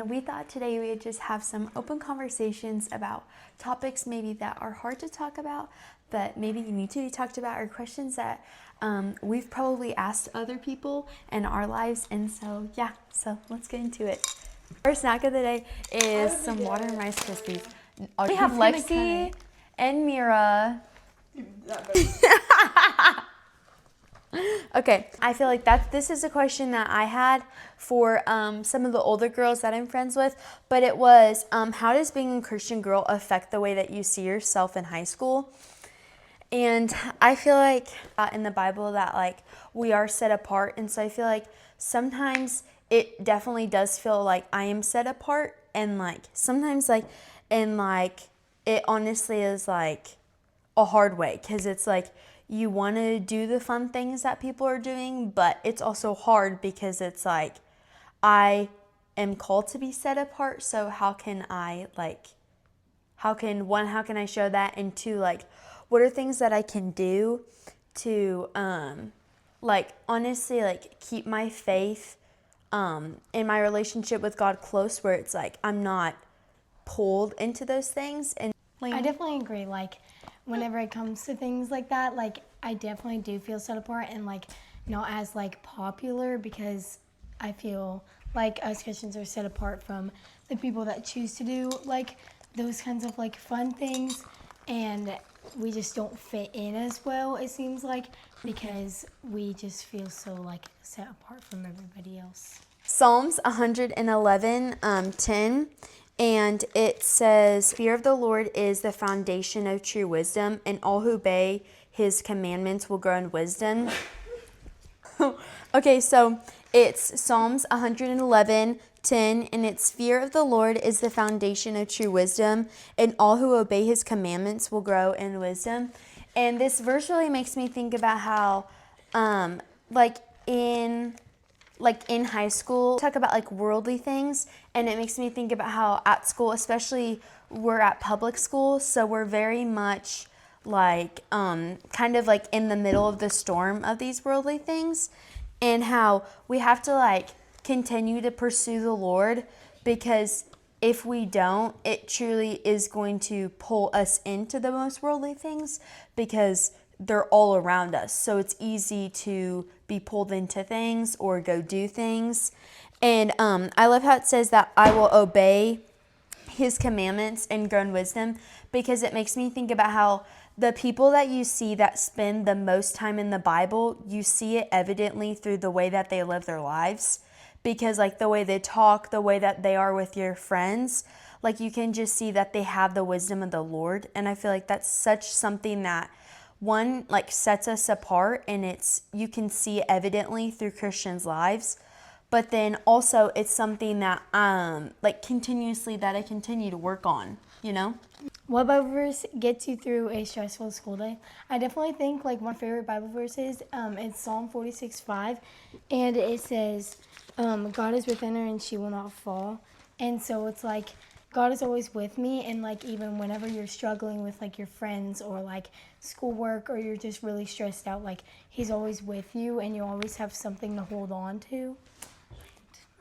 and we thought today we would just have some open conversations about topics maybe that are hard to talk about, but maybe need to be talked about, or questions that we've probably asked other people in our lives. And so, yeah, so let's get into it. Our snack of the day is some water and Rice Krispies. We have Lexi and Mira. Okay, I feel like this is a question that I had for some of the older girls that I'm friends with, but it was, how does being a Christian girl affect the way that you see yourself in high school? And I feel like in the Bible that like we are set apart, and so I feel like sometimes it definitely does feel like I am set apart, and like sometimes like it honestly is like a hard way, because it's like you want to do the fun things that people are doing, but it's also hard because it's like I am called to be set apart. So how can I how can I show that, and two, like what are things that I can do to honestly like keep my faith in my relationship with God close, where it's like I'm not pulled into those things. And I definitely agree. Like whenever it comes to things like that, like I definitely do feel set apart and like not as like popular, because I feel like us Christians are set apart from the people that choose to do like those kinds of like fun things, and we just don't fit in as well, it seems like, because we just feel so like set apart from everybody else. Psalms 111, 10, and it says, "Fear of the Lord is the foundation of true wisdom, and all who obey his commandments will grow in wisdom." Okay, so it's Psalms 111, 10, and it's, "Fear of the Lord is the foundation of true wisdom, and all who obey his commandments will grow in wisdom." And this verse really makes me think about how, in high school, talk about like worldly things, and it makes me think about how at school, especially we're at public school, so we're very much like kind of like in the middle of the storm of these worldly things, and how we have to like continue to pursue the Lord, because if we don't, it truly is going to pull us into the most worldly things, because they're all around us. So it's easy to be pulled into things or go do things. And I love how it says that I will obey his commandments and grow in wisdom, because it makes me think about how the people that you see that spend the most time in the Bible, you see it evidently through the way that they live their lives, because like the way they talk, the way that they are with your friends, like you can just see that they have the wisdom of the Lord. And I feel like that's such something that one like sets us apart, and it's, you can see it evidently through Christians' lives, but then also it's something that like continuously that I continue to work on, you know? What Bible verse gets you through a stressful school day? I definitely think like my favorite Bible verse is it's Psalm 46:5, and it says, "God is within her and she will not fall." And so it's like God is always with me, and like even whenever you're struggling with like your friends or like schoolwork, or you're just really stressed out, like he's always with you, and you always have something to hold on to.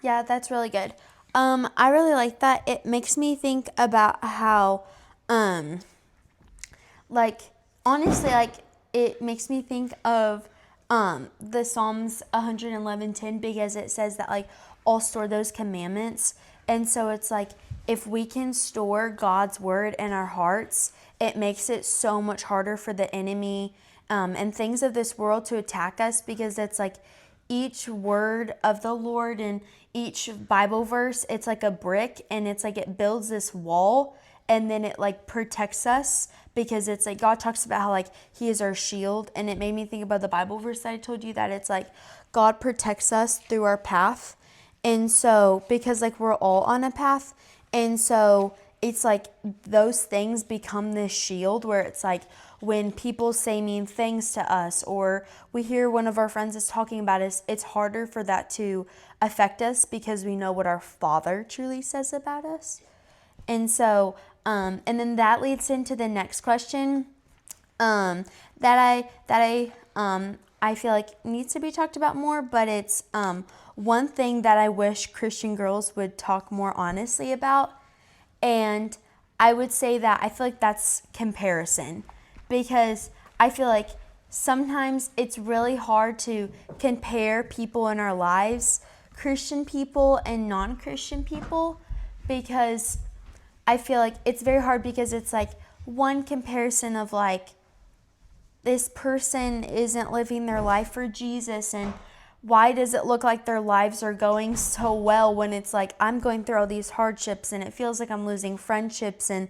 Yeah, that's really good. I really like that. It makes me think about how, like, honestly, like, it makes me think of the Psalms 111:10, because it says that, like, I'll store those commandments. And so it's like, if we can store God's word in our hearts, it makes it so much harder for the enemy and things of this world to attack us, because it's like each word of the Lord and each Bible verse, it's like a brick, and it's like it builds this wall, and then it like protects us, because it's like God talks about how like he is our shield. And it made me think about the Bible verse that I told you, that it's like God protects us through our path. And so because like we're all on a path, and so it's like those things become this shield, where it's like when people say mean things to us, or we hear one of our friends is talking about us, it's harder for that to affect us, because we know what our Father truly says about us. And so, and then that leads into the next question that I feel like needs to be talked about more, but it's one thing that I wish Christian girls would talk more honestly about. And I would say that I feel like that's comparison, because I feel like sometimes it's really hard to compare people in our lives, Christian people and non-Christian people, because I feel like it's very hard, because it's like one comparison of like, this person isn't living their life for Jesus, and why does it look like their lives are going so well when it's like I'm going through all these hardships and it feels like I'm losing friendships, and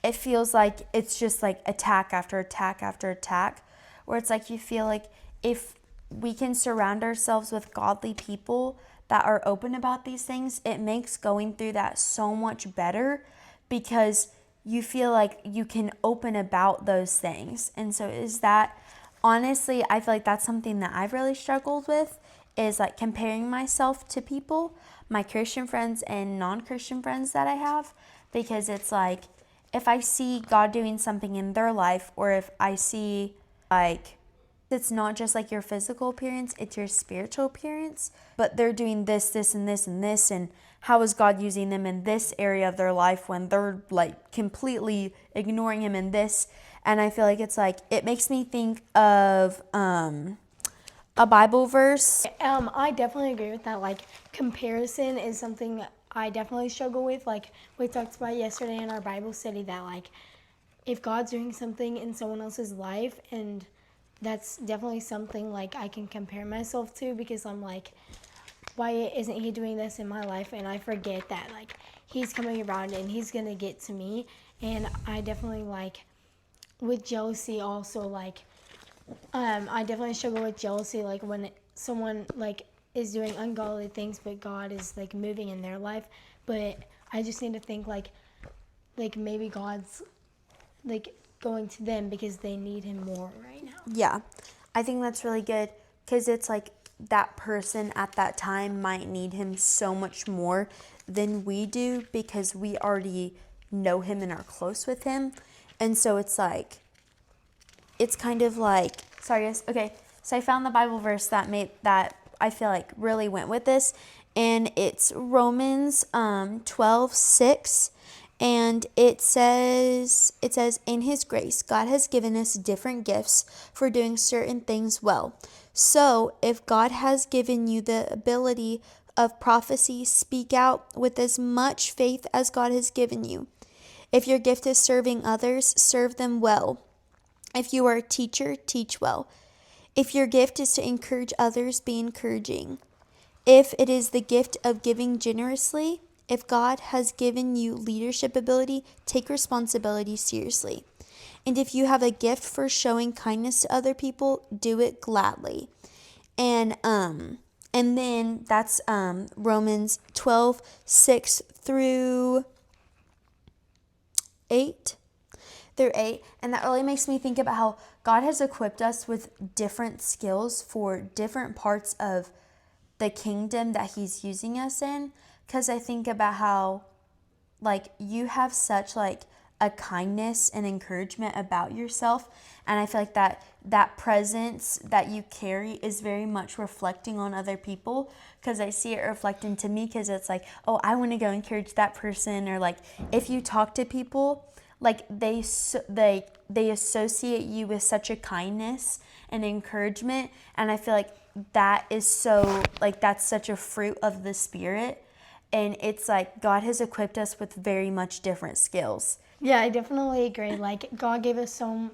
it feels like it's just like attack after attack after attack, where it's like you feel like if we can surround ourselves with godly people that are open about these things, it makes going through that so much better, because you feel like you can open about those things. And so is that, honestly, I feel like that's something that I've really struggled with, is like comparing myself to people, my Christian friends and non-Christian friends that I have, because it's like if I see God doing something in their life, or if I see like it's not just like your physical appearance, it's your spiritual appearance, but they're doing this, this, and this, and this, and how is God using them in this area of their life when they're like completely ignoring him in this? And I feel like it's like, it makes me think of a Bible verse. I definitely agree with that. Like, comparison is something I definitely struggle with. Like, we talked about yesterday in our Bible study that, like, if God's doing something in someone else's life, and that's definitely something, like, I can compare myself to, because I'm like, why isn't he doing this in my life? And I forget that, like, he's coming around and he's going to get to me. And I definitely, like, with jealousy also, like, I definitely struggle with jealousy, like when someone like is doing ungodly things, but God is like moving in their life. But I just need to think like maybe God's like going to them because they need him more right now. Yeah, I think that's really good, because it's like that person at that time might need him so much more than we do, because we already know him and are close with him. And so it's like, it's kind of like, sorry guys, okay, so I found the Bible verse that I feel like really went with this, and it's Romans 12:6, and it says, in his grace God has given us different gifts for doing certain things well. So if God has given you the ability of prophecy, speak out with as much faith as God has given you. If your gift is serving others, serve them well. If you are a teacher, teach well. If your gift is to encourage others, be encouraging. If it is the gift of giving generously, if God has given you leadership ability, take responsibility seriously. And if you have a gift for showing kindness to other people, do it gladly. And then that's Romans 12:6 through 8. And that really makes me think about how God has equipped us with different skills for different parts of the kingdom that he's using us in. Because I think about how like you have such like a kindness and encouragement about yourself, and I feel like that presence that you carry is very much reflecting on other people, because I see it reflecting to me, because it's like, oh, I want to go encourage that person. Or like if you talk to people, like they associate you with such a kindness and encouragement, and I feel like that is so like that's such a fruit of the Spirit. And it's like God has equipped us with very much different skills. Yeah, I definitely agree. Like God gave us so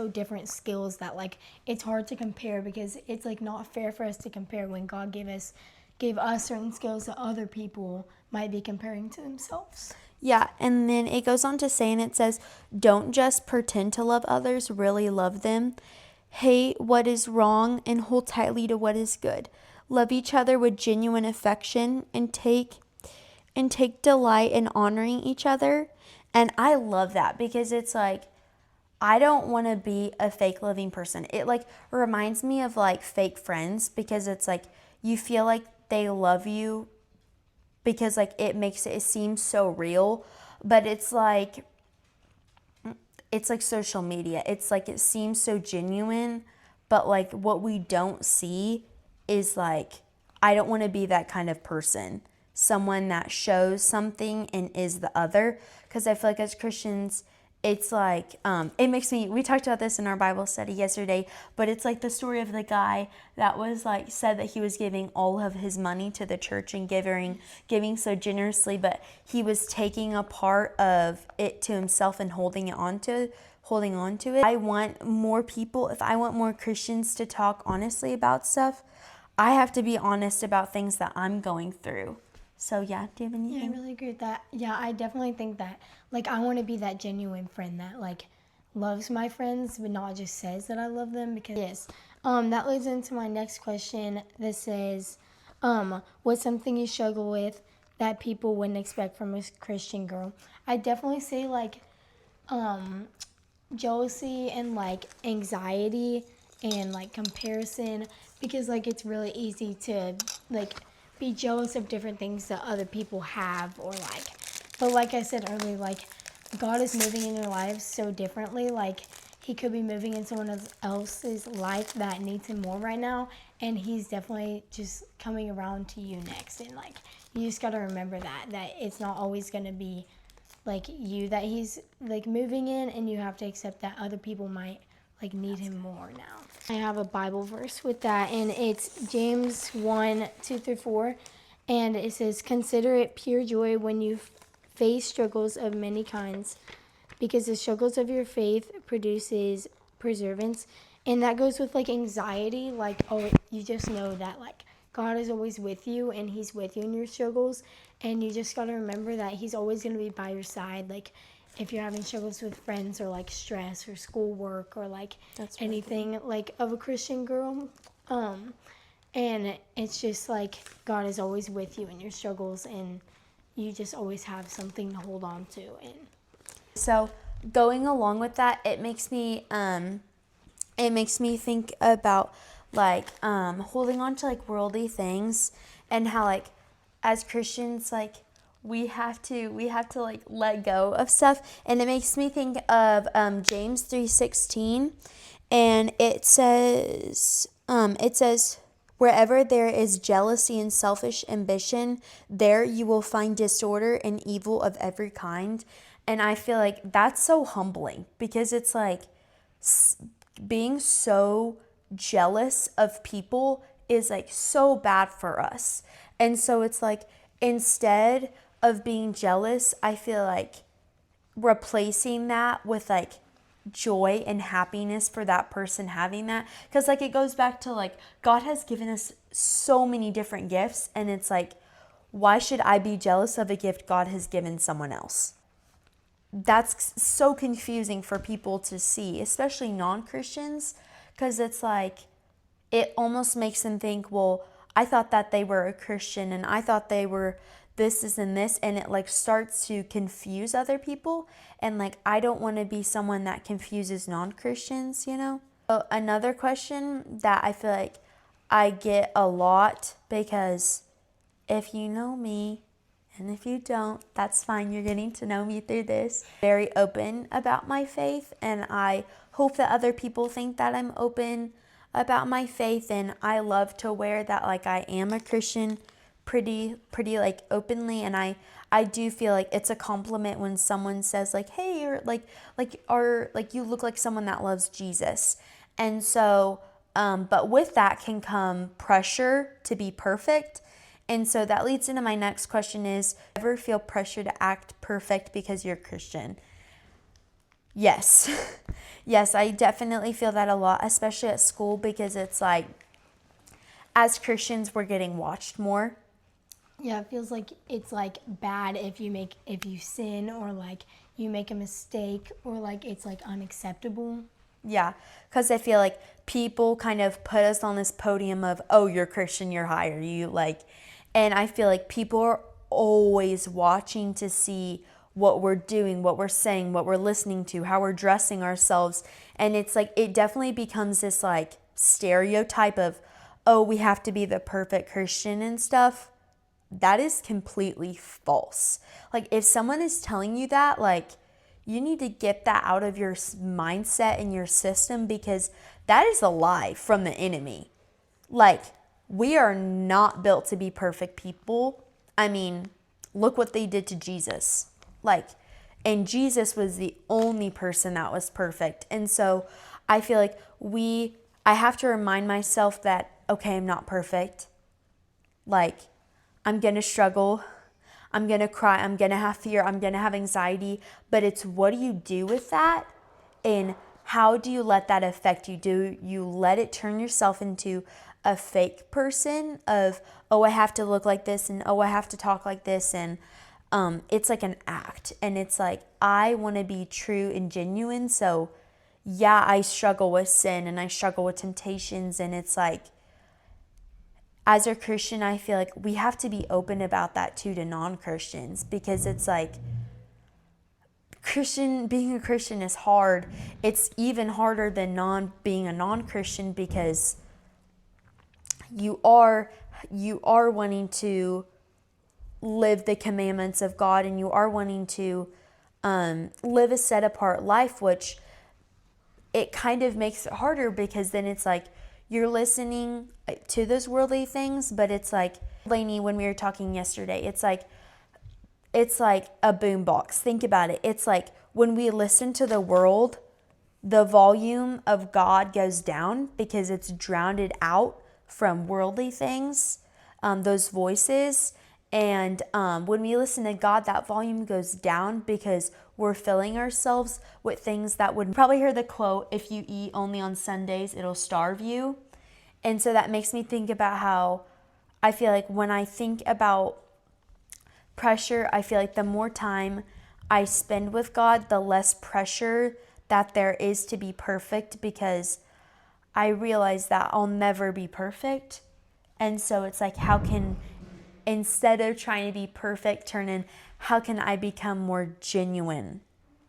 different skills that like it's hard to compare, because it's like not fair for us to compare when God gave us certain skills that other people might be comparing to themselves. Yeah, and then it goes on to say, and it says, don't just pretend to love others, really love them. Hate what is wrong and hold tightly to what is good. Love each other with genuine affection, and take delight in honoring each other. And I love that, because it's like, I don't want to be a fake loving person. It like reminds me of like fake friends, because it's like you feel like they love you because like it makes it seem so real, but it's like social media. It's like it seems so genuine, but like what we don't see is like I don't want to be that kind of person. Someone that shows something and is the other. Because I feel like as Christians, it's like, it makes me, we talked about this in our Bible study yesterday, but it's like the story of the guy that was like, said that he was giving all of his money to the church and giving so generously, but he was taking a part of it to himself and holding on to it. I want more people, if I want more Christians to talk honestly about stuff, I have to be honest about things that I'm going through. So yeah, do you have anything? Yeah, I really agree with that. Yeah, I definitely think that, like, I want to be that genuine friend that, like, loves my friends, but not just says that I love them. Because, yes, that leads into my next question that says, what's something you struggle with that people wouldn't expect from a Christian girl? I definitely say, like, jealousy and, like, anxiety and, like, comparison, because, like, it's really easy to, like, be jealous of different things that other people have, or like, but like I said earlier, like, God is moving in your lives so differently. Like, he could be moving in someone else's life that needs him more right now, and he's definitely just coming around to you next. And like, you just got to remember that it's not always going to be like you that he's like moving in, and you have to accept that other people might like need him more now. I have a Bible verse with that, and it's James 1:2-4, and it says, "Consider it pure joy when you face struggles of many kinds, because the struggles of your faith produces perseverance." And that goes with like anxiety, like, oh, you just know that like God is always with you, and he's with you in your struggles, and you just got to remember that he's always going to be by your side. Like, if you're having struggles with friends, or like stress or schoolwork, or like anything like of a Christian girl, and it's just like God is always with you in your struggles, and you just always have something to hold on to. And so going along with that, it makes me think about like holding on to like worldly things, and how like as Christians, like we have to like let go of stuff. And it makes me think of James 3:16, and it says wherever there is jealousy and selfish ambition, there you will find disorder and evil of every kind. And I feel like that's so humbling, because it's like being so jealous of people is like so bad for us. And so it's like, instead of being jealous, I feel like replacing that with like joy and happiness for that person having that. Because like it goes back to like, God has given us so many different gifts, and it's like, why should I be jealous of a gift God has given someone else? That's so confusing for people to see, especially non-Christians, because it's like, it almost makes them think, well, I thought that they were a Christian, and I thought they were this, and this, and it like starts to confuse other people. And like, I don't want to be someone that confuses non-Christians, you know? So another question that I feel like I get a lot, because if you know me, and if you don't, that's fine. You're getting to know me through this. Very open about my faith, and I hope that other people think that I'm open about my faith. And I love to wear that like I am a Christian pretty like openly. And I do feel like it's a compliment when someone says like, hey, you're like you look like someone that loves Jesus. And so but with that can come pressure to be perfect. And so that leads into my next question is, ever feel pressure to act perfect because you're Christian? Yes. Yes, I definitely feel that a lot, especially at school, because it's like, as Christians, we're getting watched more. yeah, it feels like it's like bad if you sin, or like you make a mistake, or like it's like unacceptable. Yeah, because I feel like people kind of put us on this podium of, oh, you're Christian, you're higher, you like, and I feel like people are always watching to see what we're doing, what we're saying, what we're listening to, how we're dressing ourselves. And it's like, it definitely becomes this like stereotype of, oh, we have to be the perfect Christian and stuff. That is completely false. Like, if someone is telling you that, like, you need to get that out of your mindset and your system, because that is a lie from the enemy. Like, we are not built to be perfect people. I mean, look what they did to Jesus. Like, and Jesus was the only person that was perfect. And so I feel like I have to remind myself that, okay, I'm not perfect. Like, I'm going to struggle. I'm going to cry. I'm going to have fear. I'm going to have anxiety. But it's what do you do with that? And how do you let that affect you? Do you let it turn yourself into a fake person of, oh, I have to look like this, and oh, I have to talk like this, and it's like an act. And it's like, I want to be true and genuine. So yeah, I struggle with sin and I struggle with temptations. And it's like, as a Christian, I feel like we have to be open about that too to non-Christians, because it's like, being a Christian is hard. It's even harder than being a non-Christian, because you are wanting to live the commandments of God, and you are wanting to live a set apart life, which it kind of makes it harder, because then it's like you're listening to those worldly things. But it's like, Lainey, when we were talking yesterday, it's like a boombox. Think about it. It's like when we listen to the world, the volume of God goes down because it's drowned out from worldly things, those voices. And when we listen to God, that volume goes down because we're filling ourselves with things that would probably hear the quote, if you eat only on Sundays, it'll starve you. And so that makes me think about how I feel like when I think about pressure, I feel like the more time I spend with God, the less pressure that there is to be perfect, because I realize that I'll never be perfect. And so it's like, instead of trying to be perfect, how can I become more genuine?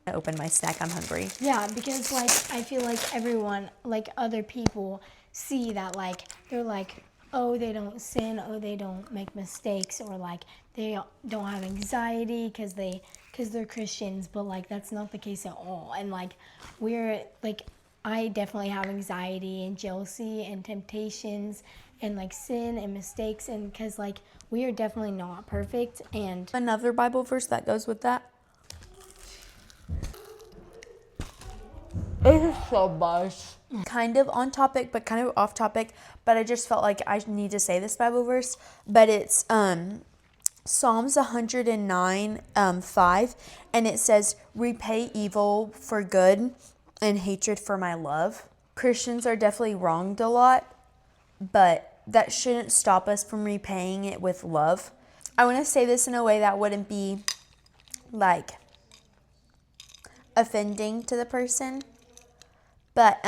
I open my snack, I'm hungry. Yeah, because like I feel like everyone, like other people see that, like they're like, oh, they don't sin, oh, they don't make mistakes, or like they don't have anxiety because they're Christians. But like that's not the case at all. And like we're like, I definitely have anxiety and jealousy and temptations and like sin and mistakes, and because like we are definitely not perfect. And Another Bible verse that goes with that. It is so much. Kind of on topic, but kind of off topic. But I just felt like I need to say this Bible verse. But it's Psalms 109, 5. And it says, repay evil for good and hatred for my love. Christians are definitely wronged a lot, but that shouldn't stop us from repaying it with love. I want to say this in a way that wouldn't be like offending to the person. But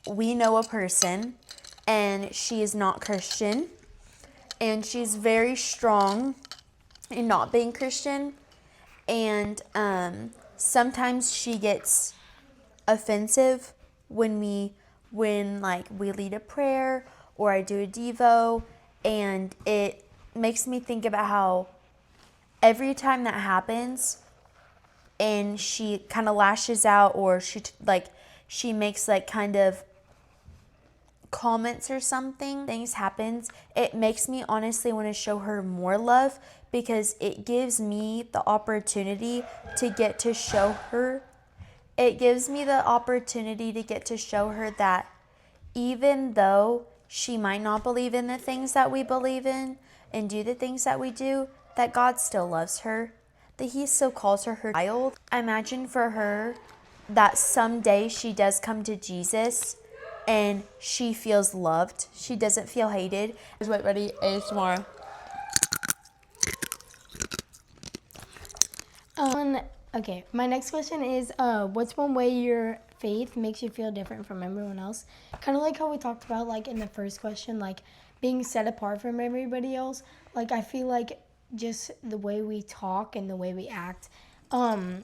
we know a person, and she is not Christian, and she's very strong in not being Christian, and sometimes she gets offensive when like we lead a prayer or I do a devo, and it makes me think about how every time that happens and she kind of lashes out, or she makes like kind of comments or something, things happens, it makes me honestly want to show her more love, because it gives me the opportunity to get to show her that even though she might not believe in the things that we believe in and do the things that we do, that God still loves her, that he still calls her child. I imagine for her that someday she does come to Jesus and she feels loved. She doesn't feel hated. Wait, ready? ASMR. Okay, my next question is, what's one way your faith makes you feel different from everyone else? Kind of like how we talked about, like in the first question, like being set apart from everybody else. Like I feel like just the way we talk and the way we act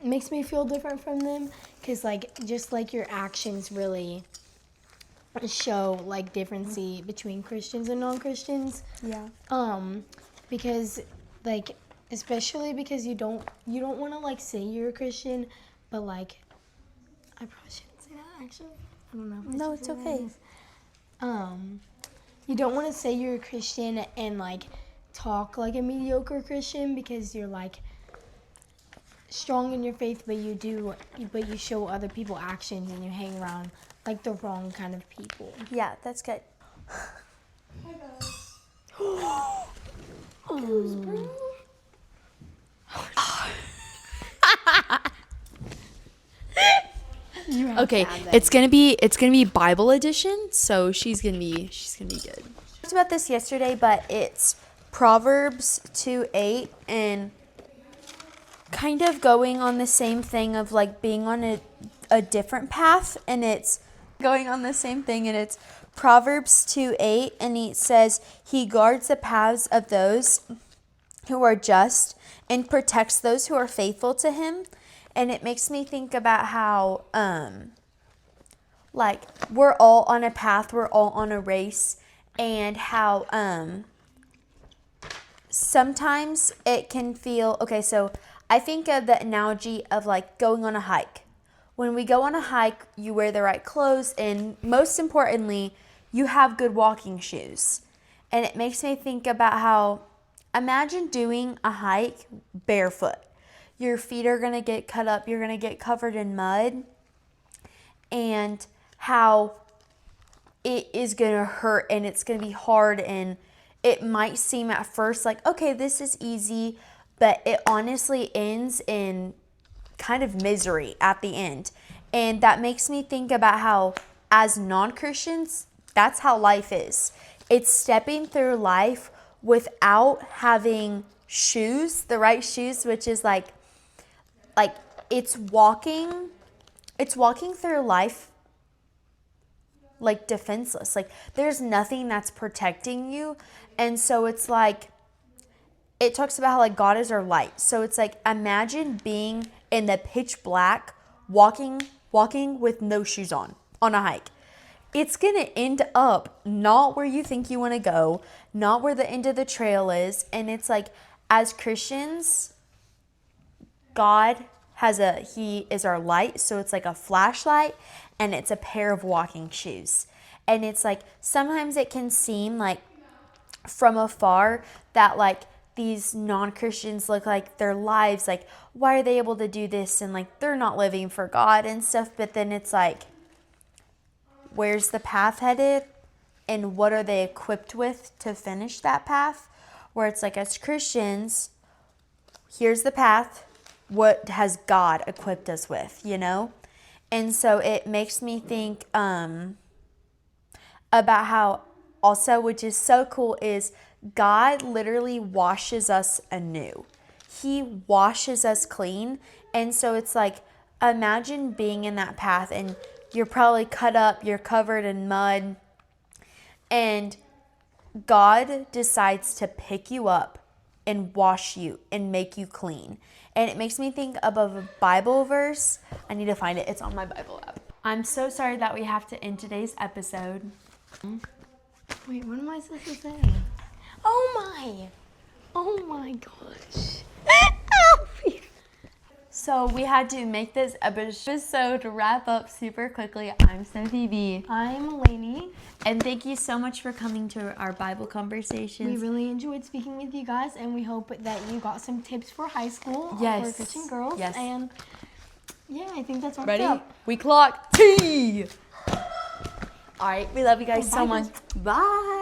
makes me feel different from them, because like just like your actions really show like difference between Christians and non-Christians. Yeah. Because like especially because you don't want to like say you're a Christian, but like I probably shouldn't say that actually. I don't know. No, it's okay. you don't want to say you're a Christian and like talk like a mediocre Christian because you're like strong in your faith, but you show other people actions and you hang around like the wrong kind of people. Yeah, that's good. Hi guys. Okay, it's gonna be Bible edition, so she's gonna be good. I talked about this yesterday, but it's Proverbs 2:8 and kind of going on the same thing of like being on a different path, and it's going on the same thing, and it's Proverbs 2:8, and it says, "He guards the paths of those who are just and protects those who are faithful to him." And it makes me think about how like we're all on a path, we're all on a race, and how sometimes it can feel okay. So I think of the analogy of like going on a hike. When we go on a hike, you wear the right clothes, and most importantly, you have good walking shoes. And it makes me think about how, imagine doing a hike barefoot. Your feet are going to get cut up, you're going to get covered in mud, and how it is going to hurt and it's going to be hard, and it might seem at first like, okay, this is easy, but it honestly ends in kind of misery at the end. And that makes me think about how, as non-Christians, that's how life is. It's stepping through life without having shoes, the right shoes, which is like it's walking through life like defenseless. Like there's nothing that's protecting you. And so it's like, it talks about how like God is our light. So it's like, imagine being in the pitch black, walking with no shoes on a hike. It's going to end up not where you think you want to go, not where the end of the trail is. And it's like, as Christians, He is our light. So it's like a flashlight and it's a pair of walking shoes. And it's like, sometimes it can seem like from afar that like these non-Christians look like their lives, like, why are they able to do this? And like, they're not living for God and stuff. But then it's like, where's the path headed? And what are they equipped with to finish that path? Where it's like, as Christians, here's the path. What has God equipped us with, you know? And so it makes me think about how also, which is so cool, is God literally washes us anew. He washes us clean. And so it's like, imagine being in that path and you're probably cut up, you're covered in mud, and God decides to pick you up and wash you and make you clean. And it makes me think of a Bible verse. I need to find it. It's on my Bible app. I'm so sorry that we have to end today's episode. Wait, what am I supposed to say? Oh my gosh. So we had to make this episode wrap up super quickly. I'm Phoebe. I'm Lainey. And thank you so much for coming to our Bible We conversations. really enjoyed speaking with you guys, and we hope that you got some tips for high school Yes. for Christian girls. Yes. And yeah, I think that's what's Ready? up. We clock T. All right. We love you guys Bye, so much. Bye.